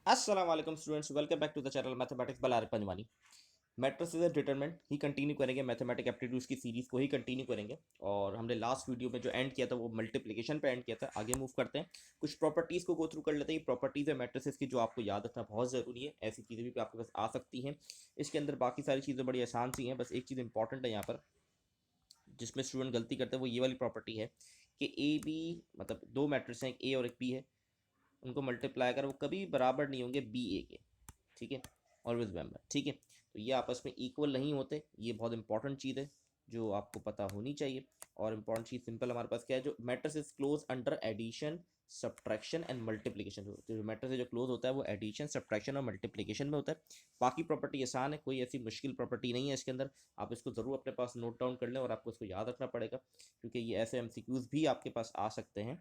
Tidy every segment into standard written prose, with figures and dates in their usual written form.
अस्सलाम वालेकुम students, welcome back to the channel mathematics by Arif Panjwani. Matrices and determinant ही continue करेंगे, मैथमेटिक एप्टीट्यूड्स की सीरीज को ही कंटिन्यू करेंगे। और हमने लास्ट वीडियो में जो एंड किया था वो मल्टीप्लिकेशन पे एंड किया था। आगे मूव करते हैं, कुछ प्रॉपर्टीज़ को गो थ्रू कर लेते हैं। प्रॉपर्टीज़ है मैट्रिसेस की जो आपको याद रखना बहुत ज़रूरी है। ऐसी चीज़ें भी आपके पास आ सकती हैं इसके अंदर। बाकी सारी चीज़ें बड़ी आसान सी हैं, बस एक चीज़ इंपॉर्टेंट है यहाँ पर जिसमें स्टूडेंट गलती करते हैं, वो ये वाली प्रॉपर्टी है कि ए बी, मतलब दो मैट्रिक्स हैं, एक ए और एक बी है, उनको मल्टीप्लाई कर वो कभी बराबर नहीं होंगे बी ए के। ठीक है, ऑलवेज रिमेंबर। ठीक है, तो ये आपस में इक्वल नहीं होते। ये बहुत इंपॉर्टेंट चीज़ है जो आपको पता होनी चाहिए। और इंपॉर्टेंट चीज़ सिंपल हमारे पास क्या है, जो matrix is close under addition, subtraction and multiplication. जो मैट्रिक्स जो क्लोज होता है वो एडिशन, सब्ट्रैक्शन और मल्टीप्लिकेशन में होता है। बाकी प्रॉपर्टी आसान है, कोई ऐसी मुश्किल प्रॉपर्टी नहीं है इसके अंदर। आप इसको ज़रूर अपने पास नोट डाउन कर लें और आपको इसको याद रखना पड़ेगा, क्योंकि ये ऐसे एमसीक्यूज भी आपके पास आ सकते हैं।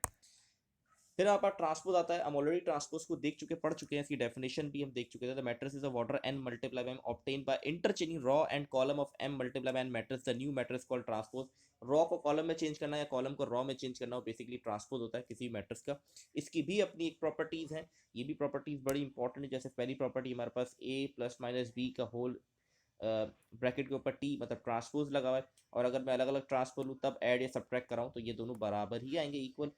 फिर आपका ट्रांसपोज आता है। हम ऑलरेडी ट्रांसपोज को देख चुके, पढ़ चुके हैं, इसकी डेफिनेशन भी हम देख चुके थे। The matrix is a order n multiply by m obtain by interchanging raw and column of m multiply by n matrix, the new matrix called transpose. Raw को कॉलम में चेंज करना या कॉलम को रॉ में change करना, basically transpose होता है किसी मैट्रिक्स का। इसकी भी अपनी एक प्रॉपर्टीज है, ये भी प्रॉपर्टीज बड़ी इंपॉर्टेंट है। जैसे पहली प्रॉपर्टी हमारे पास a प्लस माइनस बी का होल ब्रैकेट के ऊपर टी, मतलब ट्रांसपोज लगा हुआ है। और अगर मैं अलग अलग ट्रांसपोज लूँ तब ऐड या सब्ट्रैक्ट कराऊँ तो ये दोनों बराबर ही आएंगे, इक्वल।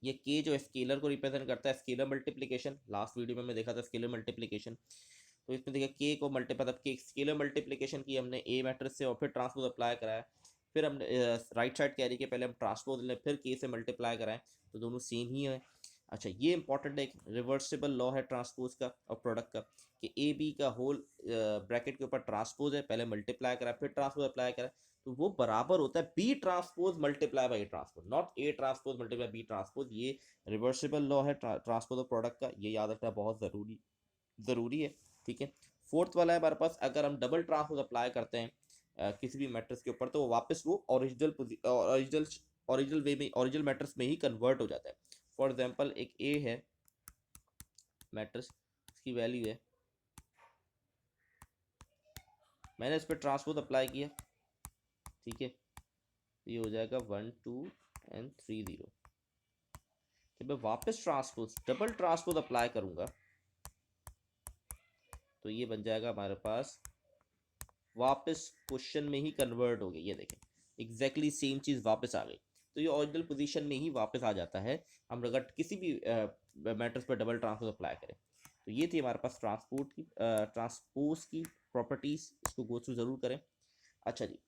ये के जो स्केलर को रिप्रेजेंट करता है, स्केलर मल्टीप्लिकेशन। लास्ट वीडियो में देखा था स्केलर मल्टीप्लिकेशन। तो इसमें देखिए के को मतलब के स्केलर मल्टीप्लिकेशन की हमने ए मैट्रिक्स से और फिर ट्रांसपोज अप्लाई कराया। फिर हमने राइट साइड कैरी के पहले हम ट्रांसपोज लें, फिर के से मल्टीप्लाई कराएं, तो दोनों सेम ही है। अच्छा, ये इंपॉर्टेंट है, एक रिवर्सिबल लॉ है ट्रांसपोज का और प्रोडक्ट का, कि ए बी का होल ब्रैकेट के ऊपर ट्रांसपोज है, पहले मल्टीप्लाई करा फिर ट्रांसपोज अप्लाई करा, तो वो बराबर होता है B transpose multiply by A transpose, not A transpose multiply B transpose. ये रिवर्सिबल लॉ है ट्रांसपोज और प्रोडक्ट का, ये याद रखना बहुत ज़रूरी है। ठीक है, फोर्थ वाला है हमारे पास, अगर हम डबल ट्रांसपोज अप्लाई करते हैं किसी भी मैट्रिक्स के ऊपर, तो वापस वो ओरिजिनल वे में, ओरिजिनल मैट्रिक्स में ही कन्वर्ट हो जाता है। फॉर एग्जाम्पल, एक ए है मैट्रिक्स, इसकी वैल्यू है, मैंने इस पर ट्रांसपोज अप्लाई किया। ठीक है, ये हो जाएगा 1 2 and 3 0। जब मैं वापस ट्रांसपोज, डबल ट्रांसपोज अप्लाई करूंगा, तो ये बन जाएगा हमारे पास, वापस क्वेश्चन में ही कन्वर्ट हो गई। ये देखें, एग्जैक्टली सेम चीज़ वापस आ गई। तो ये ओरिजिनल पोजीशन में ही वापस आ जाता है, हम अगर किसी भी मैट्रिक्स पर डबल ट्रांसपोज अप्लाई करें। तो ये थी हमारे पास ट्रांसपोज की प्रॉपर्टीज, इसको गो थ्रू जरूर करें। अच्छा जी,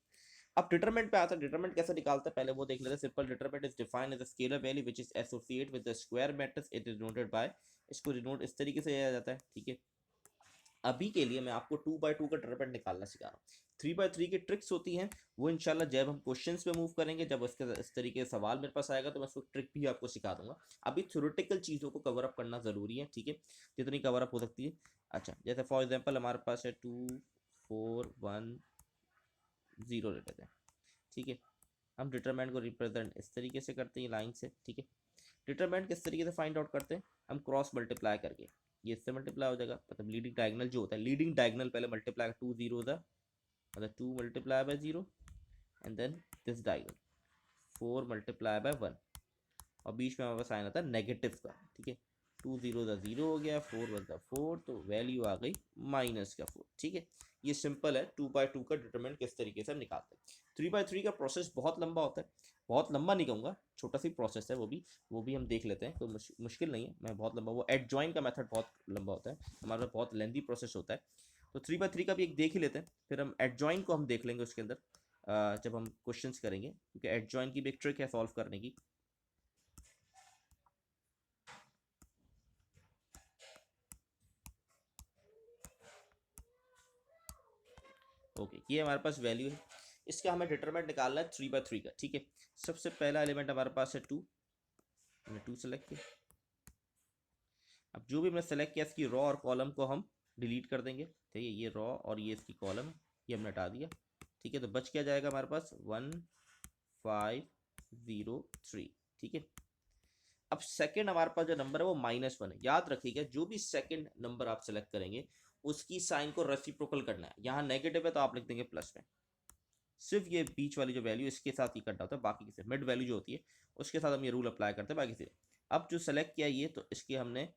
अब डिटरमिनेंट पे आता है। डिटरमिनेंट कैसे निकालते हैं पहले वो देख लेते हैं। Simple, determinant is defined as a scalar value which is associate with the square matrix, it is denoted by, इसको डिनोट इस तरीके से किया जाता है। ठीक है, अभी के लिए मैं आपको 2 by 2 का डिटरमिनेंट निकालना सिखा रहा हूँ। 3 by 3 की ट्रिक्स होती हैं, वो इंशाल्लाह जब हम क्वेश्चंस पे मूव करेंगे, जब उसके इस तरीके से सवाल मेरे पास आएगा, तो मैं उसको ट्रिक भी आपको सिखा दूंगा। अभी थ्योरेटिकल चीज़ों को कवर अप करना ज़रूरी है। ठीक है, जितनी कवर अप हो सकती है। अच्छा, जैसे फॉर एग्जाम्पल हमारे पास है 2 4 1 0 ले लेते हैं। ठीक है, हम डिटरमिनेंट को रिप्रेजेंट इस तरीके से करते हैं लाइन से। ठीक है, डिटरमिनेंट किस तरीके से फाइंड आउट करते हैं, हम क्रॉस मल्टीप्लाई करके, ये इससे मल्टीप्लाई हो जाएगा, मतलब लीडिंग डायगोनल जो होता है, लीडिंग डायगोनल पहले मल्टीप्लाई 2 0 होता है, मतलब 2 multiply by 0, and then this diagonal 4 multiply by 1, और बीच में हमारे पास साइन आता है नेगेटिव का। ठीक है, 2 0 का 0 हो गया, 4 1 का 4, तो वैल्यू आ गई -4। ठीक है, ये सिंपल है 2 by 2 का डिटरमिनेंट किस तरीके से हम निकालते हैं। 3 by 3 का प्रोसेस बहुत लंबा होता है, बहुत लंबा नहीं कहूँगा, छोटा सी प्रोसेस है, वो भी हम देख लेते हैं, तो मुश्किल नहीं है। मैं बहुत लंबा, वो एड जॉइन का मेथड बहुत लंबा होता है, हमारा बहुत लेंदी प्रोसेस होता है। तो 3 by 3 का भी एक देख ही लेते हैं, फिर हम एड जॉइन को हम देख लेंगे उसके अंदर जब हम क्वेश्चंस करेंगे, क्योंकि एड जॉइन की भी एक ट्रिक है सॉल्व करने की। ओके, ये हमारे पास वैल्यू है, इसका हमें डिटरमिनेंट निकालना है 3 by 3 का। ठीक है, सबसे पहला एलिमेंट हमारे पास है 2, हमने 2 सेलेक्ट किया। अब जो भी हमने सेलेक्ट किया, इसकी रॉ और कॉलम को हम डिलीट कर देंगे। ठीक है, ये रॉ और ये इसकी कॉलम, ये हमने हटा दिया। ठीक है, तो बच क्या जाएगा हमारे पास 1 5 0 3। ठीक है, अब सेकंड हमारे पास जो नंबर है वो -1 है। याद रखिएगा, जो भी सेकंड नंबर आप सेलेक्ट करेंगे उसकी साइन को रेसिप्रोकल करना है। यहाँ नेगेटिव है तो आप लिख देंगे प्लस में, सिर्फ ये बीच वाली जो वैल्यू इसके साथ ही करना होता है, बाकी से मिड वैल्यू जो होती है उसके साथ हम ये रूल अप्लाई करते हैं, बाकी से। अब जो सेलेक्ट किया ये, तो इसके हमने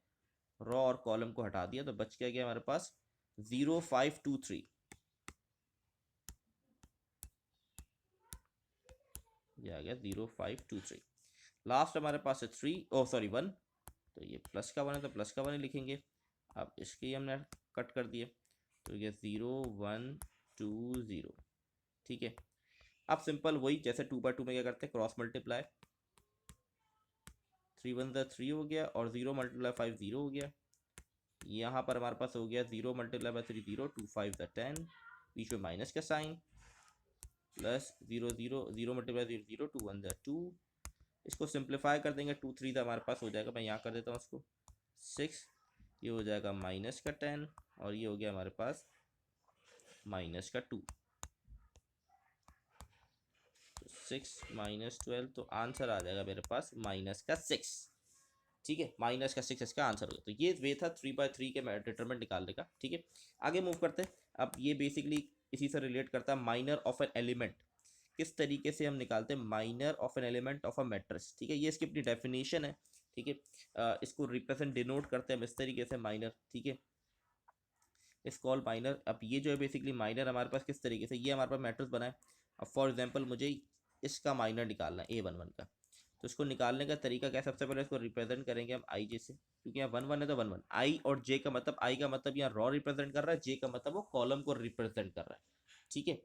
रो और कॉलम को हटा दिया तो बच क्या गया हमारे पास 0523, ये आ गया 0523। लास्ट हमारे पास है 3, ओ सॉरी 1, तो ये प्लस का 1 है तो प्लस का 1 ही लिखेंगे। अब इसके हमने कट कर दिए तो ये 0120, ठीक है। अब सिंपल वही जैसे 2/2 में क्या करते हैं, क्रॉस मल्टीप्लाई, 3 1 3 हो गया और 0 × 5 0 हो गया। यहाँ पर हमारे पास हो गया 0 × 3 0, 2 5 10, बीच में माइनस का साइन, प्लस 0 0 0 × 0 0, 2 1 2। इसको सिंप्लीफाई कर देंगे, 2 3 हमारे पास हो जाएगा, मैं यहाँ कर देता हूँ उसको 6, ये हो जाएगा माइनस का 10 और ये हो गया हमारे पास माइनस का 2, तो 6 - 12, तो आंसर आ जाएगा मेरे पास माइनस का 6, ठीक है। माइनस का 6 इसका आंसर होगा। तो ये वे था 3/3 के डिटरमिनेंट निकालने का, ठीक है। आगे मूव करते हैं। अब ये बेसिकली इसी से रिलेट करता है माइनर ऑफ एन एलिमेंट, किस तरीके से हम निकालते हैं minor of an element of a matrix, ठीक है। ये इसकी अपनी डेफिनेशन है, ठीक है। इसको रिप्रेजेंट डिनोट करते हैं हम इस तरीके से माइनर, ठीक है, इस कॉल माइनर। अब ये जो है बेसिकली माइनर हमारे पास किस तरीके से, ये हमारे पास मैट्रिक्स बना है। अब फॉर एग्जांपल मुझे इसका माइनर निकालना है A11 का, तो इसको निकालने का तरीका क्या है, सबसे पहले इसको रिप्रेजेंट करेंगे हम आई जे से, क्योंकि यहाँ 1 1 है तो 1 1, आई और जे का मतलब, आई का मतलब यहाँ रॉ रिप्रेजेंट कर रहा है, जे का मतलब वो कॉलम को रिप्रेजेंट कर रहा है, ठीक है।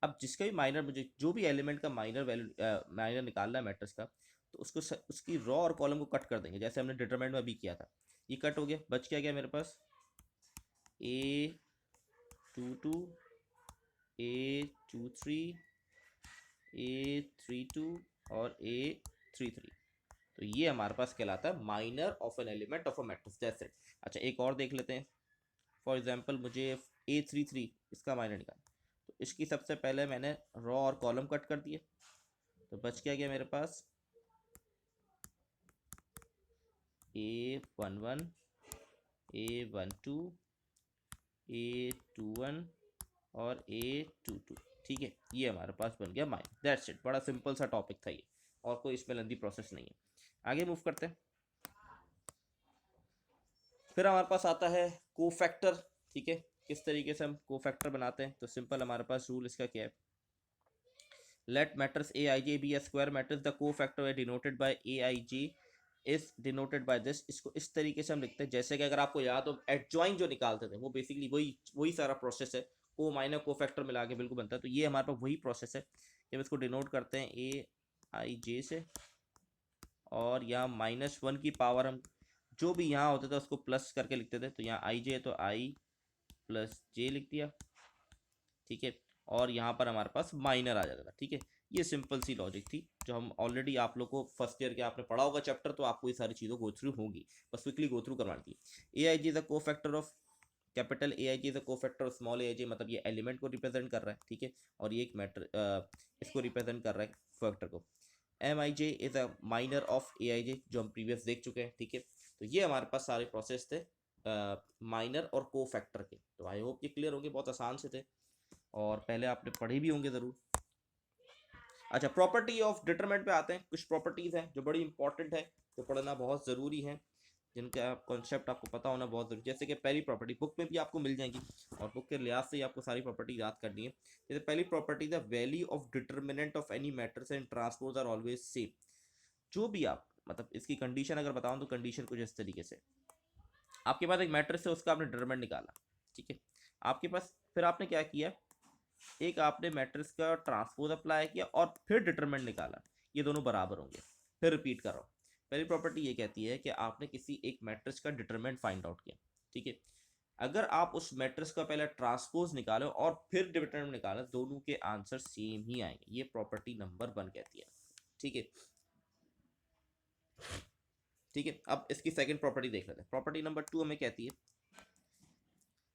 अब जिसका भी माइनर, मुझे जो भी एलिमेंट का माइनर वैल्यू माइनर निकालना है मैट्रिक्स का, तो उसको उसकी रॉ और कॉलम को कट कर देंगे, जैसे हमने डिटरमिनेंट में अभी किया था। ये कट हो गया, बच क्या गया मेरे पास A22, A23, A32 और A33। तो ये हमारे पास कहलाता है minor of an element of a matrix, that's it. अच्छा एक और देख लेते हैं। फॉर एग्जांपल मुझे A33 इसका माइनर निकालना, तो इसकी सबसे पहले मैंने रॉ और कॉलम कट कर दिए, तो बच क्या गया मेरे पास A11, A12, A21 और A22, ठीक है। ये हमारे पास बन गया माइनर, दैट्स इट। बड़ा सिंपल सा टॉपिक था ये, और कोई इसमें लेंदी प्रोसेस नहीं है। आगे मूव करते हैं। फिर हमारे पास आता है कोफैक्टर, ठीक है। किस तरीके से हम कोफैक्टर बनाते हैं, तो सिंपल हमारे पास रूल इसका क्या है, let matrix Aij be a square matrix, the cofactor denoted by Aij is denoted by this. इसको इस तरीके से हम लिखते हैं, जैसे कि अगर आपको याद हो एडजॉइन जो निकालते थे, वो बेसिकली वही वही सारा प्रोसेस है, को माइनर कोफैक्टर मिला के बिल्कुल बनता है। तो ये हमारे पास वही प्रोसेस है, जब इसको डिनोट करते हैं Aij से, और यहाँ -1 की पावर हम जो भी यहाँ होता था उसको प्लस करके लिखते थे, तो यहाँ आई जे है तो आई प्लस जे लिख दिया, ठीक है। और यहाँ पर हमारे पास माइनर आ जाता था, ठीक है। ये सिंपल सी लॉजिक थी, जो हम ऑलरेडी आप लोग को फर्स्ट ईयर के आपने पढ़ा होगा चैप्टर, तो आपको ये सारी चीज़ों गो थ्रू होगी, बस क्विकली गो थ्रू करवानी थी। ए I J is a cofactor of capital A I J is a cofactor of small A I J, मतलब ये एलिमेंट को रिप्रेजेंट कर रहा है, ठीक है। और ये एक मैटर इसको रिप्रेजेंट कर रहा है फैक्टर को। M I J is a minor of A I J, जो हम प्रीवियस देख चुके हैं, ठीक है। तो ये हमारे पास सारे प्रोसेस थे माइनर और को फैक्टर के। तो आई होप ये क्लियर होंगे, बहुत आसान से थे और पहले आपने पढ़े भी होंगे ज़रूर। अच्छा प्रॉपर्टी ऑफ डिटरमिनेंट पे आते हैं। कुछ प्रॉपर्टीज़ हैं जो बड़ी इंपॉर्टेंट है, जो पढ़ना बहुत ज़रूरी है, जिनका कॉन्सेप्ट आपको पता होना बहुत ज़रूरी है। जैसे कि पहली प्रॉपर्टी बुक में भी आपको मिल जाएंगी, और बुक के लिहाज से ही आपको सारी प्रॉपर्टी याद करनी है। जैसे पहली property the value of determinant of any matrix and transpose are always same. जो भी आप, मतलब इसकी कंडीशन अगर बताऊं तो कंडीशन कुछ इस तरीके से, आपके पास एक मैट्रिक्स है, उसका आपने डिटरमिनेंट निकाला, ठीक है। आपके पास फिर आपने क्या किया, एक आपने मैट्रिक्स का ट्रांसपोज अप्लाई किया और फिर डिटरमिनेंट निकाला, ये दोनों बराबर होंगे। फिर रिपीट कर रहा हूँ, पहली प्रॉपर्टी ये कहती है कि आपने किसी एक मैट्रिक्स का डिटरमिनेंट फाइंड आउट किया, ठीक है। अगर आप उस मैट्रिक्स का पहले ट्रांसपोज निकालो और फिर डिटरमिनेंट निकालो, दोनों के आंसर सेम ही आएंगे। ये प्रॉपर्टी नंबर 1 कहती है, ठीक है। ठीक है, अब इसकी सेकंड प्रॉपर्टी देख लेते हैं। प्रॉपर्टी नंबर 2 हमें कहती है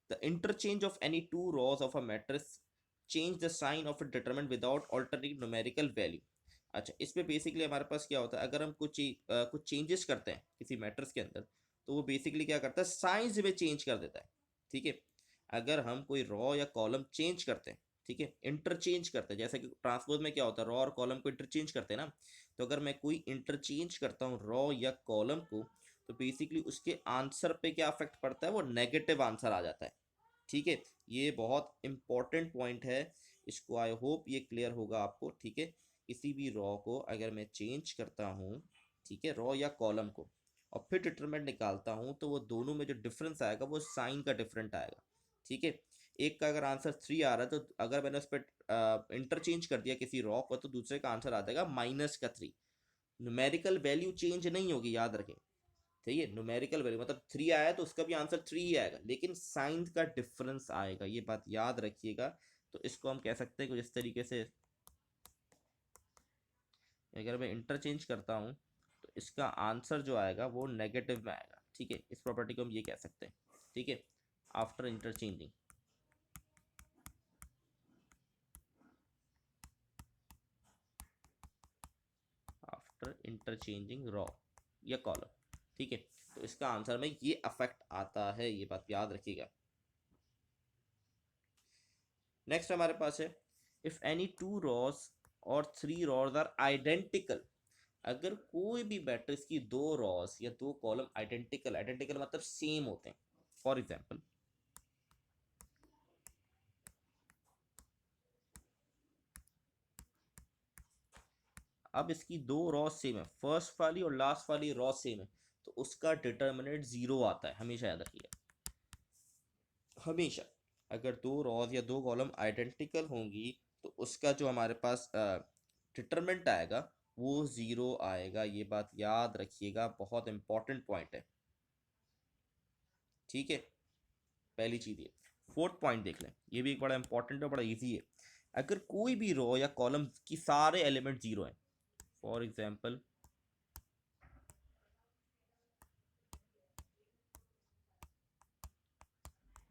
the interchange of any two rows of a matrix change the sign of a determinant without altering numerical value. अच्छा इसमें बेसिकली हमारे पास क्या होता है, अगर हम कुछ चेंजेस करते हैं किसी मैट्रिक्स के अंदर, तो वो बेसिकली क्या करता है, साइंस में चेंज कर देता है, ठीक है। अगर हम कोई रॉ या कॉलम चेंज करते हैं, ठीक है, इंटरचेंज करते हैं, जैसे कि ट्रांसपोज में क्या होता है, रॉ और कॉलम को इंटरचेंज करते हैं ना, तो अगर मैं कोई इंटरचेंज करता हूँ रॉ या कॉलम को, तो बेसिकली उसके आंसर पे क्या अफेक्ट पड़ता है, वो नेगेटिव आंसर आ जाता है। ठीक है, ये बहुत इंपॉर्टेंट पॉइंट है, इसको आई होप ये क्लियर होगा आपको। ठीक है, किसी भी रॉ को अगर मैं चेंज करता हूँ, ठीक है, रॉ या कॉलम को, और फिर डिटरमिनेंट निकालता हूँ, तो वो दोनों में जो डिफरेंस आएगा वो साइन का डिफरेंट आएगा। ठीक है, एक का अगर आंसर 3 आ रहा है, तो अगर मैंने उस पर इंटरचेंज कर दिया किसी रॉ को, तो दूसरे का आंसर आ जाएगा -3। न्यूमेरिकल वैल्यू चेंज नहीं होगी, याद रखें। ठीक है, न्यूमेरिकल वैल्यू मतलब 3 आया तो उसका भी आंसर 3 ही आएगा, लेकिन साइन का डिफरेंस आएगा, ये बात याद रखिएगा। तो इसको हम कह सकते हैं कि जिस तरीके से अगर मैं इंटरचेंज करता हूँ, तो इसका आंसर जो आएगा वो नेगेटिव में आएगा। ठीक है, इस प्रॉपर्टी को हम ये कह सकते हैं। ठीक है, after interchanging, after interchanging raw या कॉलम। ठीक है, तो इसका आंसर में ये अफेक्ट आता है, ये बात याद रखिएगा। नेक्स्ट हमारे पास है, इफ एनी टू रॉज और 3 रॉज आर आइडेंटिकल, अगर कोई भी मैट्रिक्स की 2 रॉस या 2 कॉलम आइडेंटिकल, आइडेंटिकल मतलब सेम होते हैं। फॉर एग्जांपल, अब इसकी 2 रॉस सेम है, फर्स्ट वाली और लास्ट वाली रॉ सेम है, तो उसका डिटर्मिनेंट 0 आता है, हमेशा याद रखिएगा। हमेशा अगर 2 रॉज या 2 कॉलम आइडेंटिकल होंगी, तो उसका जो हमारे पास डिटरमिनेंट आएगा वो 0 आएगा, ये बात याद रखिएगा, बहुत इंपॉर्टेंट पॉइंट है। ठीक है, पहली चीज ये। फोर्थ पॉइंट देख लें, ये भी एक बड़ा इंपॉर्टेंट और बड़ा इजी है। अगर कोई भी रो या कॉलम की सारे एलिमेंट 0 हैं, फॉर एग्जांपल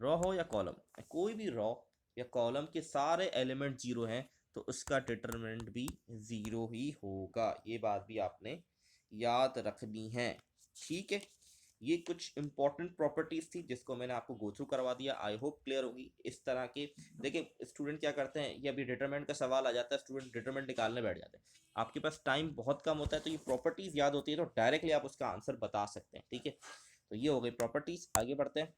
रॉ हो या कॉलम, कोई भी रॉ या कॉलम के सारे एलिमेंट 0 हैं, तो उसका डिटरमिनेंट भी 0 ही होगा, ये बात भी आपने याद रखनी है। ठीक है, ये कुछ इंपॉर्टेंट प्रॉपर्टीज थी जिसको मैंने आपको गो थ्रू करवा दिया, आई होप क्लियर होगी। इस तरह के देखिए, स्टूडेंट क्या करते हैं, ये अभी डिटरमिनेंट का सवाल आ जाता है, स्टूडेंट डिटरमिनेंट निकालने बैठ जाते हैं, आपके पास टाइम बहुत कम होता है, तो ये प्रॉपर्टीज याद होती है, तो डायरेक्टली आप उसका आंसर बता सकते हैं। ठीक है, तो ये हो गई प्रॉपर्टीज, आगे बढ़ते हैं।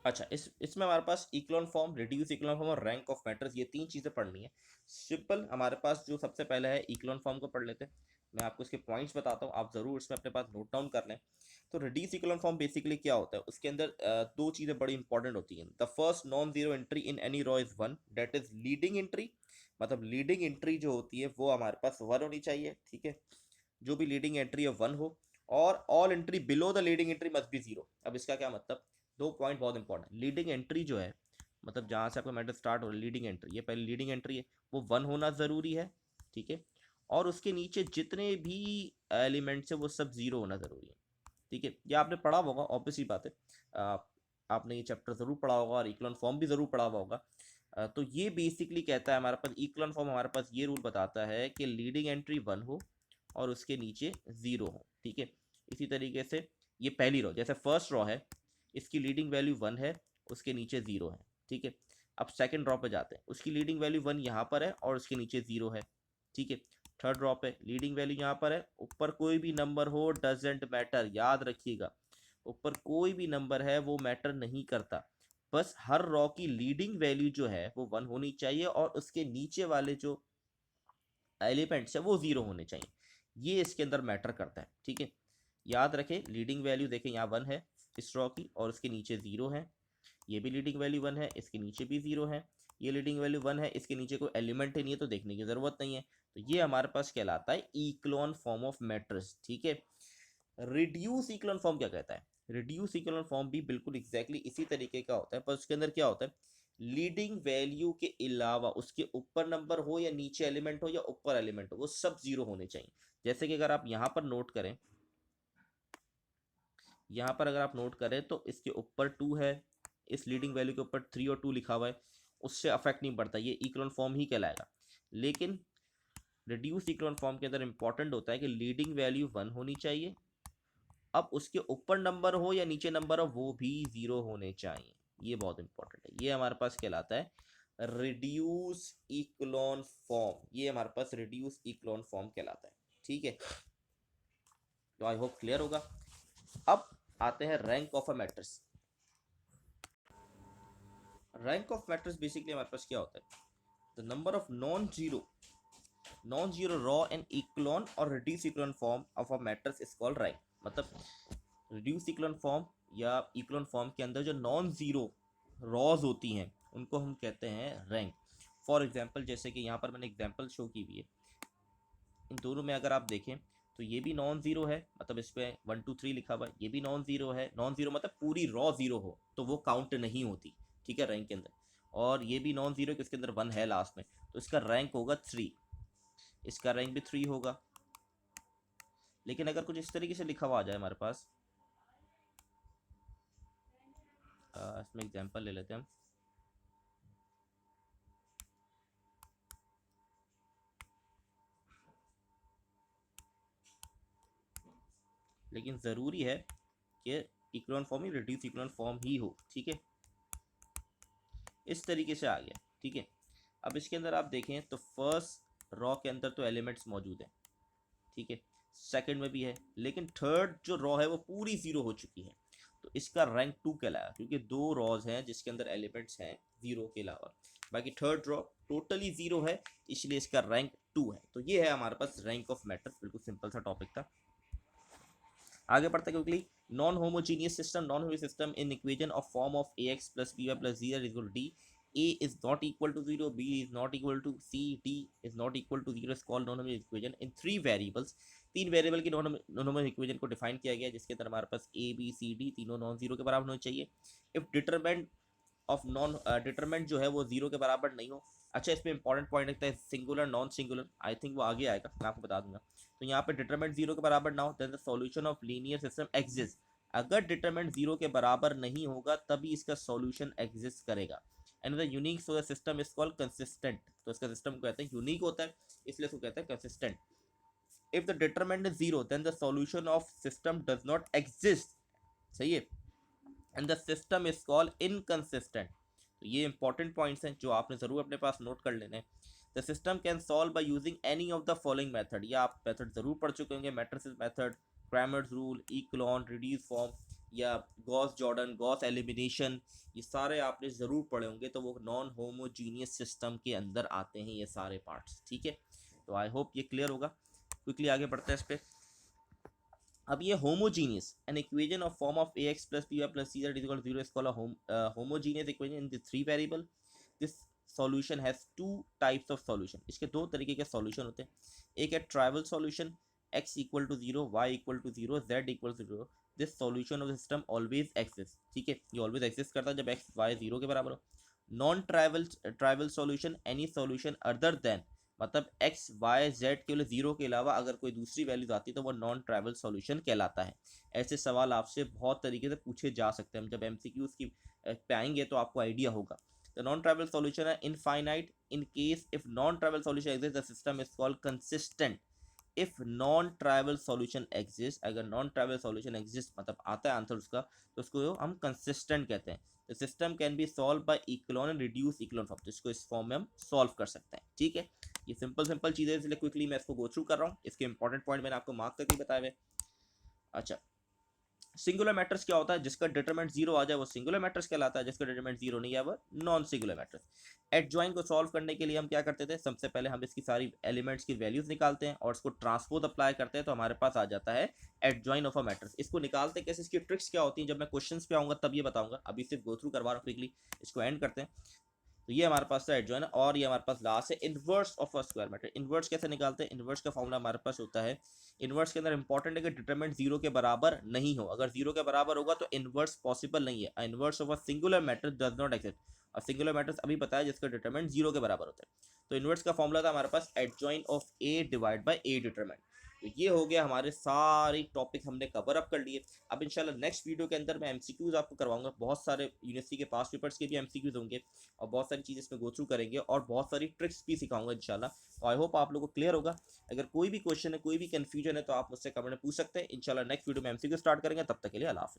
अच्छा, इसमें हमारे पास echelon form, reduce echelon form और रैंक ऑफ मैटर्स, ये 3 चीज़ें पढ़नी है। सिंपल, हमारे पास जो सबसे पहले है इक्लोन फॉर्म को पढ़ लेते हैं। मैं आपको इसके पॉइंट्स बताता हूँ, आप ज़रूर इसमें अपने पास नोट डाउन कर लें। तो रिड्यूस इक्लोन फॉर्म बेसिकली क्या होता है, उसके अंदर 2 चीज़ें बड़ी इंपॉर्टेंट होती हैं। The first non zero entry in any row is 1, that is leading entry, मतलब लीडिंग एंट्री जो होती है वो हमारे पास 1 होनी चाहिए। ठीक है, जो भी लीडिंग एंट्री है 1 हो, और all entry below the leading entry must be 0। अब इसका क्या मतलब, 2 पॉइंट बहुत इंपॉर्टेंट। लीडिंग एंट्री जो है, मतलब जहाँ से आपका मैटर स्टार्ट हो रहा है, लीडिंग एंट्री, ये पहले लीडिंग एंट्री है, वो 1 होना ज़रूरी है। ठीक है, और उसके नीचे जितने भी एलिमेंट्स है वो सब 0 होना ज़रूरी है। ठीक है, ये आपने पढ़ा होगा, ऑब्वियसली बात है, आपने ये चैप्टर ज़रूर पढ़ा होगा और इक्लोन फॉर्म भी ज़रूर पढ़ा हुआ होगा। तो ये बेसिकली कहता है हमारे पास, इक्लोन फॉर्म हमारे पास ये रूल बताता है कि लीडिंग एंट्री 1 हो और उसके नीचे 0 हो। ठीक है, इसी तरीके से ये पहली रो, जैसे फर्स्ट रो है, इसकी लीडिंग वैल्यू 1 है, उसके नीचे 0 है। ठीक है, अब सेकंड रो पे जाते हैं, उसकी लीडिंग वैल्यू 1 यहाँ पर है और उसके नीचे 0 है। ठीक है, थर्ड रो पे लीडिंग वैल्यू यहाँ पर है, ऊपर कोई भी नंबर हो डजेंट मैटर, याद रखिएगा, ऊपर कोई भी नंबर है वो मैटर नहीं करता, बस हर रो की लीडिंग वैल्यू जो है वो 1 होनी चाहिए और उसके नीचे वाले जो एलिमेंट्स है वो 0 होने चाहिए, ये इसके अंदर मैटर करता है। ठीक है, याद रखें, लीडिंग वैल्यू देखें यहाँ 1 है इस रॉ की और उसके नीचे 0 है, ये भी लीडिंग वैल्यू 1 है, इसके नीचे भी 0 है, ये लीडिंग वैल्यू 1 है, इसके नीचे कोई एलिमेंट ही नहीं है, तो देखने की ज़रूरत नहीं है। तो ये हमारे पास कहलाता है इक्लोन फॉर्म ऑफ मैट्रिक्स। ठीक है, रिड्यूस इक्लोन फॉर्म क्या कहता है, रिड्यूस इक्लोन फॉर्म भी बिल्कुल एग्जैक्टली इसी तरीके का होता है, पर उसके अंदर क्या होता है, लीडिंग वैल्यू के अलावा उसके ऊपर नंबर हो या नीचे एलिमेंट हो या ऊपर एलिमेंट हो, वो सब 0 होने चाहिए। जैसे कि अगर आप यहाँ पर नोट करें, यहाँ पर अगर आप नोट करें तो इसके ऊपर 2 है, इस लीडिंग वैल्यू के ऊपर 3 और 2 लिखा हुआ है, उससे अफेक्ट नहीं पड़ता, ये इक्लोन फॉर्म ही कहलाएगा। लेकिन रिड्यूस इक्लोन फॉर्म के अंदर इंपॉर्टेंट होता है कि लीडिंग वैल्यू 1 होनी चाहिए, अब उसके ऊपर नंबर हो या नीचे नंबर हो वो भी 0 होने चाहिए, ये बहुत इंपॉर्टेंट है, ये हमारे पास कहलाता है रिड्यूस इक्लोन फॉर्म, ये हमारे पास रिड्यूस इक्लोन फॉर्म कहलाता है। ठीक है, तो आई होप क्लियर होगा। अब आते हैं rank of a matrix. Rank of matrix basically हमारे पास क्या होता है, the number of non zero row and echelon और reduce echelon form of a matrix is called rank. मतलब रिड्यूस इक्लोन फॉर्म या इक्लोन फॉर्म के अंदर जो नॉन जीरो रॉज होती हैं उनको हम कहते हैं रैंक। फॉर एग्जांपल जैसे कि यहाँ पर मैंने एग्जांपल शो की हुई है, इन दोनों में अगर आप देखें तो ये भी नॉन जीरो है, मतलब इस पर 1 2 3 लिखा हुआ है, ये भी नॉन जीरो है। नॉन जीरो मतलब पूरी रॉ जीरो हो तो वो काउंट नहीं होती, ठीक है, रैंक के अंदर। और ये भी नॉन जीरो, इसके अंदर 1 है लास्ट में, तो इसका रैंक होगा 3, इसका रैंक भी 3 होगा। लेकिन अगर कुछ इस तरीके से लिखा हुआ आ जाए हमारे पास, इसमें एग्जांपल ले लेते हैं हम। लेकिन ज़रूरी है कि इक्लोन फॉर्म ही रिड्यूस इक्लोन फॉर्म ही हो, ठीक है। इस तरीके से आ गया, ठीक है। अब इसके अंदर आप देखें तो फर्स्ट रॉ के अंदर तो एलिमेंट्स मौजूद हैं, ठीक है, सेकंड में भी है, लेकिन थर्ड जो रॉ है वो पूरी जीरो हो चुकी है, तो इसका रैंक 2 कहलाया, क्योंकि 2 रॉज हैं जिसके अंदर एलिमेंट्स हैं जीरो के अलावा। बाकी थर्ड रॉ टोटली जीरो है, इसलिए इसका रैंक 2 है। तो ये है हमारे पास रैंक ऑफ मैट्रिक्स, बिल्कुल सिंपल सा टॉपिक था। आगे बढ़ते हैं quickly. Non homogeneous system, non homogeneous system in equation of form of ax plus by plus z is equal to d, a is not equal to 0, b is not equal to c, d is not equal to 0 is called non homogeneous equation in 3 variables. 3 variable की non homogeneous equation को define किया गया, जिसके अंदर हमारे पास a b c d तीनों non zero के बराबर होने चाहिए। If determinant of non determinant जो है वो जीरो के बराबर नहीं हो। अच्छा, इसमें इंपॉर्टेंट पॉइंट लगता है singular non singular, I think वो आगे आएगा, मैं आपको बता दूंगा। तो यहाँ पे डिटरमिनेंट जीरो के बराबर ना हो, then the solution of linear system exist. अगर डिटरमिनेंट जीरो के बराबर नहीं होगा तभी इसका सॉल्यूशन एग्जिस्ट करेगा। And the unique so the system is called consistent. तो इसका सिस्टम कहते हैं यूनिक होता है, इसलिए इसको कहते हैं consistent. If the determinant is zero then the solution of system does not exist, सही है, and the system is called inconsistent. तो ये इंपॉर्टेंट पॉइंट्स हैं जो आपने जरूर अपने पास नोट कर लेने हैं। The system can solve by using any of the following method. ये आप मेथड जरूर पढ़ चुके होंगे, matrices method, Cramer's rule, echelon, reduce form या गॉस जॉर्डन, गॉस एलिमिनेशन, ये सारे आपने जरूर पढ़े होंगे। तो वो नॉन होमोजीनियस सिस्टम के अंदर आते हैं ये सारे पार्ट्स, ठीक है। तो आई होप ये क्लियर होगा। क्विकली आगे बढ़ते हैं इस पर। अब ये homogeneous, an equation of form of ax plus by plus c that is equal to 0 is called a homogeneous equation in the 3 variable. This solution has 2 types of solution. इसके 2 तरीके के solution होते हैं। एक है tribal solution, x equal to 0, y equal to 0, z equal to 0. This solution of the system always exists, ठीक है, ये always exist करता है जब x y 0 के बराबर हो। Non trivial solution, any solution other than, मतलब एक्स वाई जेड के लिए जीरो के अलावा अगर कोई दूसरी वैल्यूज आती है तो वो नॉन ट्राइवल सॉल्यूशन कहलाता है। ऐसे सवाल आपसे बहुत तरीके से पूछे जा सकते हैं, हम जब एमसीक्यूज की पे आएंगे तो आपको आइडिया होगा। द नॉन ट्राइवल सॉल्यूशन है infinite in case if non trivial solution exist the system is called consistent. If non trivial solution exist, अगर नॉन ट्राइवल सॉल्यूशन एग्जिस्ट मतलब आता है आंसर उसका, तो उसको हम कंसिस्टेंट कहते हैं। The system can be solve by echelon and reduce echelon form, तो इसको इस फॉर्म में हम सॉल्व कर सकते हैं, ठीक है। ये सिंपल चीज़ें, इसलिए क्विकली मैं इसको गो थ्रू कर रहा हूँ। इसके इंपॉर्टेंट पॉइंट मैंने आपको मार्क करके बताए हुए। अच्छा, सिंगुलर मैट्रिक्स क्या होता है, जिसका डिटरमिनेंट जीरो आ जाए वो सिंगुलर मैट्रिक्स कहलाता है, जिसका डिटरमिनेंट जीरो नहीं है वो नॉन सिंगुलर मैट्रिक्स। एडजॉइन को सॉल्व करने के लिए हम क्या करते थे, सबसे पहले हम इसकी सारी एलिमेंट्स की वैल्यूज निकालते हैं और इसको ट्रांसपोज अप्लाई करते हैं, तो हमारे पास आ जाता है एडजॉइन ऑफ अ मैट्रिक्स। इसको निकालते कैसे, इसकी ट्रिक्स क्या होती है, जब मैं क्वेश्चंस पे आऊंगा तब ये बताऊंगा, अभी सिर्फ गो थ्रू करवा रहा हूँ क्विकली। इसको एंड करते हैं। तो ये हमारे पास था एडजॉइन, और ये हमारे पास लास्ट है inverse of a square matrix. Inverse कैसे निकालते हैं, इनवर्स का फॉर्मूला हमारे पास होता है, इनवर्स के अंदर इंपॉर्टेंट है कि डिटरमिनेंट जीरो के बराबर नहीं हो। अगर जीरो के बराबर होगा तो इनवर्स पॉसिबल नहीं है। Inverse of a singular matrix does not exist. और सिंगुलर मैट्रिक्स अभी पता है जिसका डिटरमिनेंट जीरो के बराबर होता है। तो इनवर्स का फॉर्मूला था हमारे पास adjoint of A divide by A determinant. तो ये हो गया, हमारे सारी टॉपिक हमने कवर अप कर लिए। अब इंशाल्लाह नेक्स्ट वीडियो के अंदर मैं एमसीक्यूज आपको करवाऊंगा, बहुत सारे यूनिवर्सिटी के पास पेपर्स के भी एमसीक्यूज होंगे और बहुत सारी चीज़ें इसमें गो थ्रू करेंगे और बहुत सारी ट्रिक्स भी सिखाऊंगा इंशाल्लाह। तो आई होप आप लोगों को क्लियर होगा। अगर कोई भी क्वेश्चन है, कोई भी कंफ्यूजन है तो आप मुझसे कमेंट में पूछ सकते हैं। इंशाल्लाह नेक्स्ट वीडियो में एमसीक्यू स्टार्ट करेंगे, तब तक के लिए अल्लाह हाफिज़।